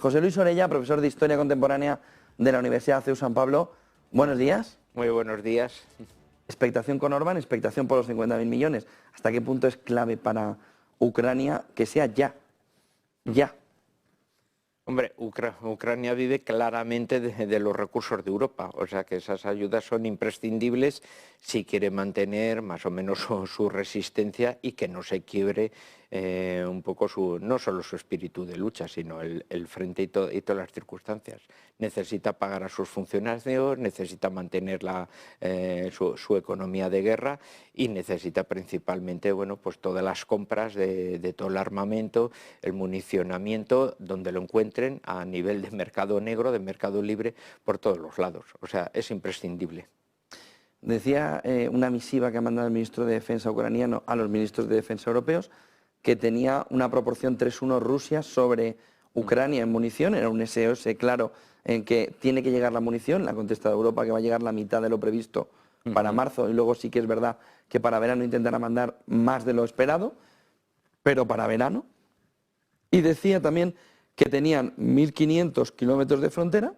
José Luis Orella, profesor de Historia Contemporánea de la Universidad CEU San Pablo. Buenos días. Muy buenos días. Expectación con Orbán, expectación por los 50.000 millones. ¿Hasta qué punto es clave para Ucrania que sea ya? Ya. Hombre, Ucrania vive claramente de los recursos de Europa, o sea que esas ayudas son imprescindibles si quiere mantener más o menos su resistencia y que no se quiebre un poco no solo su espíritu de lucha, sino el frente y todas las circunstancias. Necesita pagar a sus funcionarios, necesita mantener su economía de guerra y necesita principalmente pues todas las compras de todo el armamento, el municionamiento, donde lo encuentren a nivel de mercado negro, de mercado libre, por todos los lados. O sea, es imprescindible. Decía una misiva que ha mandado el ministro de Defensa ucraniano a los ministros de Defensa europeos que tenía una proporción 3-1 Rusia sobre Ucrania en munición. Era un SOS claro en que tiene que llegar la munición. Le ha contestado Europa que va a llegar la mitad de lo previsto para marzo, y luego sí que es verdad que para verano intentará mandar más de lo esperado, pero para verano. Y decía también que tenían 1.500 kilómetros de frontera,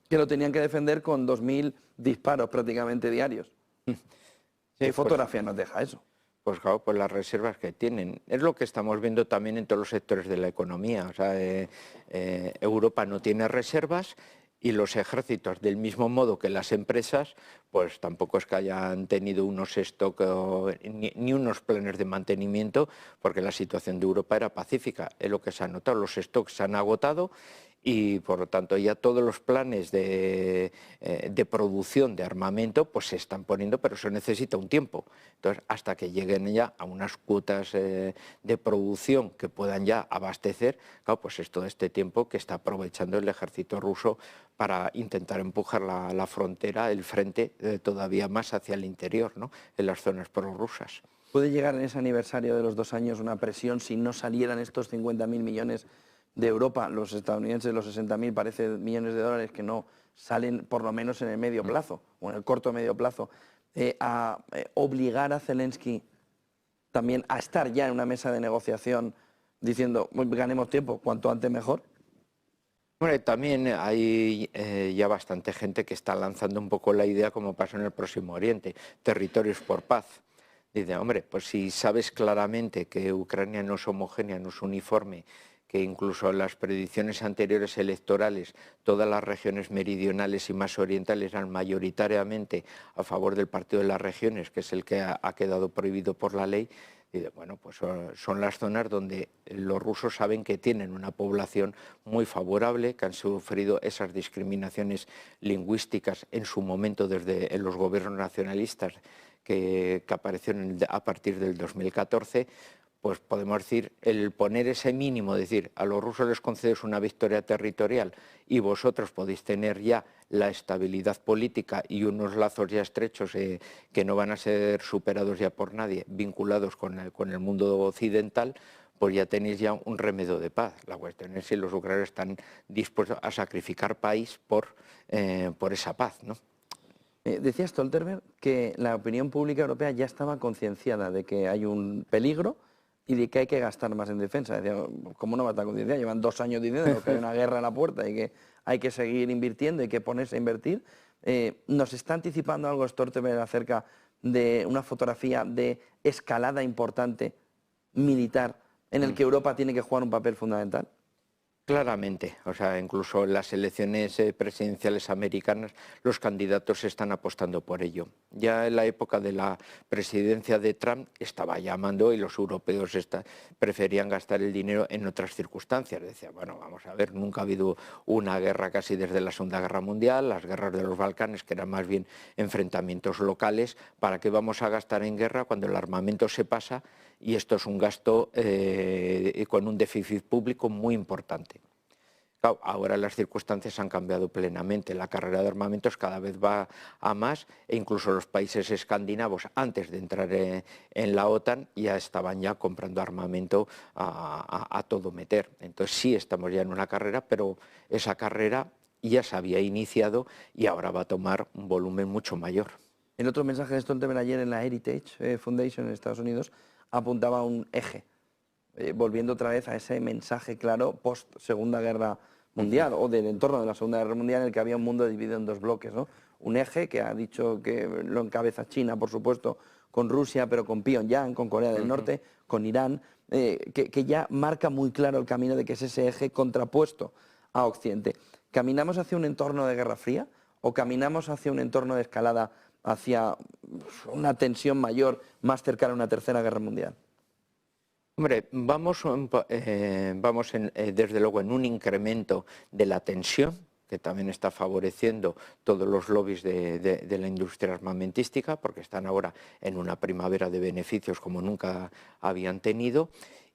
que lo tenían que defender con 2.000 disparos prácticamente diarios. Sí, ¿qué fotografía nos deja eso? Pues claro, pues las reservas que tienen. Es lo que estamos viendo también en todos los sectores de la economía. O sea, Europa no tiene reservas y los ejércitos, del mismo modo que las empresas, pues tampoco es que hayan tenido unos stock ni unos planes de mantenimiento, porque la situación de Europa era pacífica. Es lo que se ha notado, los stocks se han agotado y por lo tanto ya todos los planes de producción de armamento pues se están poniendo, pero eso necesita un tiempo. Entonces, hasta que lleguen ya a unas cuotas de producción que puedan ya abastecer, claro, pues es todo este tiempo que está aprovechando el ejército ruso para intentar empujar la frontera, el frente todavía más hacia el interior, ¿no?, en las zonas prorrusas. ¿Puede llegar en ese aniversario de los 2 años una presión si no salieran estos 50.000 millones de Europa, los estadounidenses, los 60.000, parece millones de dólares que no salen por lo menos en el medio plazo o en el corto medio plazo, a obligar a Zelensky también a estar ya en una mesa de negociación diciendo ganemos tiempo, cuanto antes mejor? Bueno, también hay ya bastante gente que está lanzando un poco la idea, como pasó en el Próximo Oriente, territorios por paz. Dice, hombre, pues si sabes claramente que Ucrania no es homogénea, no es uniforme, que incluso en las predicciones anteriores electorales todas las regiones meridionales y más orientales eran mayoritariamente a favor del Partido de las Regiones, que es el que ha quedado prohibido por la ley. Y bueno, pues son las zonas donde los rusos saben que tienen una población muy favorable, que han sufrido esas discriminaciones lingüísticas en su momento desde los gobiernos nacionalistas que aparecieron a partir del 2014, pues podemos decir, el poner ese mínimo, decir, a los rusos les concedes una victoria territorial y vosotros podéis tener ya la estabilidad política y unos lazos ya estrechos que no van a ser superados ya por nadie, vinculados con el mundo occidental, pues ya tenéis ya un remedio de paz. La cuestión es si los ucranianos están dispuestos a sacrificar país por esa paz, ¿no? Decía Stoltenberg que la opinión pública europea ya estaba concienciada de que hay un peligro y de que hay que gastar más en defensa. Decía, ¿cómo no va a estar concienciada? Llevan 2 años diciendo que hay una guerra a la puerta y que hay que seguir invirtiendo, hay que ponerse a invertir. ¿Nos está anticipando algo Stoltenberg acerca de una fotografía de escalada importante militar en el que Europa tiene que jugar un papel fundamental? Claramente, o sea, incluso en las elecciones presidenciales americanas los candidatos están apostando por ello. Ya en la época de la presidencia de Trump estaba llamando y los europeos preferían gastar el dinero en otras circunstancias. Decía, bueno, vamos a ver, nunca ha habido una guerra casi desde la Segunda Guerra Mundial, las guerras de los Balcanes, que eran más bien enfrentamientos locales. ¿Para qué vamos a gastar en guerra cuando el armamento se pasa? Y esto es un gasto con un déficit público muy importante. Claro, ahora las circunstancias han cambiado plenamente, la carrera de armamentos cada vez va a más e incluso los países escandinavos antes de entrar en la OTAN ya estaban ya comprando armamento a todo meter. Entonces sí estamos ya en una carrera, pero esa carrera ya se había iniciado y ahora va a tomar un volumen mucho mayor. El otro mensaje de Stoltenberg ayer en la Heritage Foundation en Estados Unidos apuntaba a un eje volviendo otra vez a ese mensaje claro post-Segunda Guerra Mundial, o del entorno de la Segunda Guerra Mundial, en el que había un mundo dividido en dos bloques, ¿no? Un eje que ha dicho que lo encabeza China, por supuesto, con Rusia, pero con Pyongyang, con Corea del Norte, con Irán, que ya marca muy claro el camino de que es ese eje contrapuesto a Occidente. ¿Caminamos hacia un entorno de Guerra Fría o caminamos hacia un entorno de escalada, hacia una tensión mayor, más cercana a una tercera guerra mundial? Hombre, vamos desde luego en un incremento de la tensión, que también está favoreciendo todos los lobbies de la industria armamentística, porque están ahora en una primavera de beneficios como nunca habían tenido.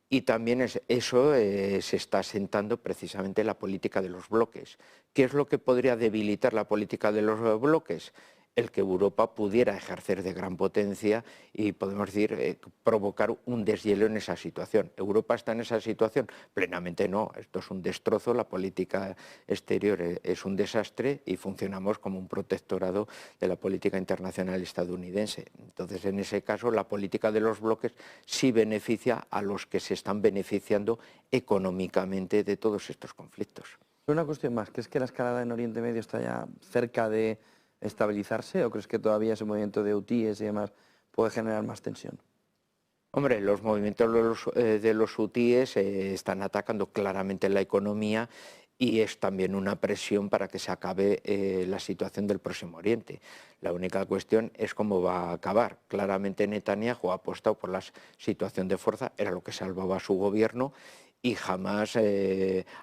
Y también eso se está asentando precisamente en la política de los bloques. ¿Qué es lo que podría debilitar la política de los bloques? El que Europa pudiera ejercer de gran potencia y, podemos decir, provocar un deshielo en esa situación. ¿Europa está en esa situación? Plenamente no. Esto es un destrozo, la política exterior es un desastre y funcionamos como un protectorado de la política internacional estadounidense. Entonces, en ese caso, la política de los bloques sí beneficia a los que se están beneficiando económicamente de todos estos conflictos. Una cuestión más, ¿crees que la escalada en Oriente Medio está ya cerca de estabilizarse o crees que todavía ese movimiento de hutíes y demás puede generar más tensión? Hombre, los movimientos de los hutíes están atacando claramente la economía y es también una presión para que se acabe la situación del Próximo Oriente. La única cuestión es cómo va a acabar. Claramente Netanyahu ha apostado por la situación de fuerza, era lo que salvaba a su gobierno, y jamás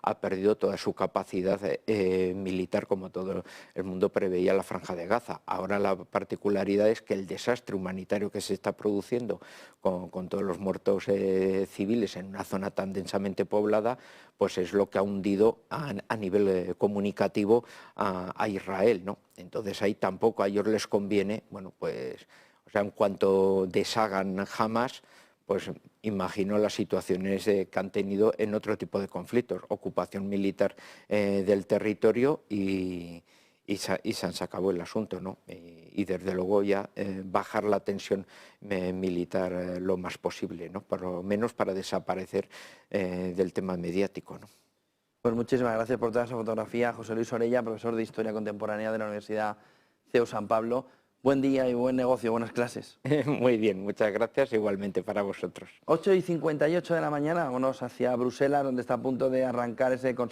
ha perdido toda su capacidad militar, como todo el mundo preveía la Franja de Gaza. Ahora la particularidad es que el desastre humanitario que se está produciendo con todos los muertos civiles en una zona tan densamente poblada, pues es lo que ha hundido a nivel comunicativo a Israel, ¿no? Entonces ahí tampoco a ellos les conviene, bueno, pues, o sea, en cuanto deshagan Hamas, pues imagino las situaciones que han tenido en otro tipo de conflictos, ocupación militar del territorio y se acabó el asunto, ¿no? Y desde luego ya bajar la tensión militar lo más posible, ¿no? Por lo menos para desaparecer del tema mediático, ¿no? Pues muchísimas gracias por toda esa fotografía, José Luis Orella, profesor de Historia Contemporánea de la Universidad CEU San Pablo. Buen día y buen negocio, buenas clases. Muy bien, muchas gracias, igualmente para vosotros. 8:58 de la mañana, vámonos hacia Bruselas, donde está a punto de arrancar ese Consejo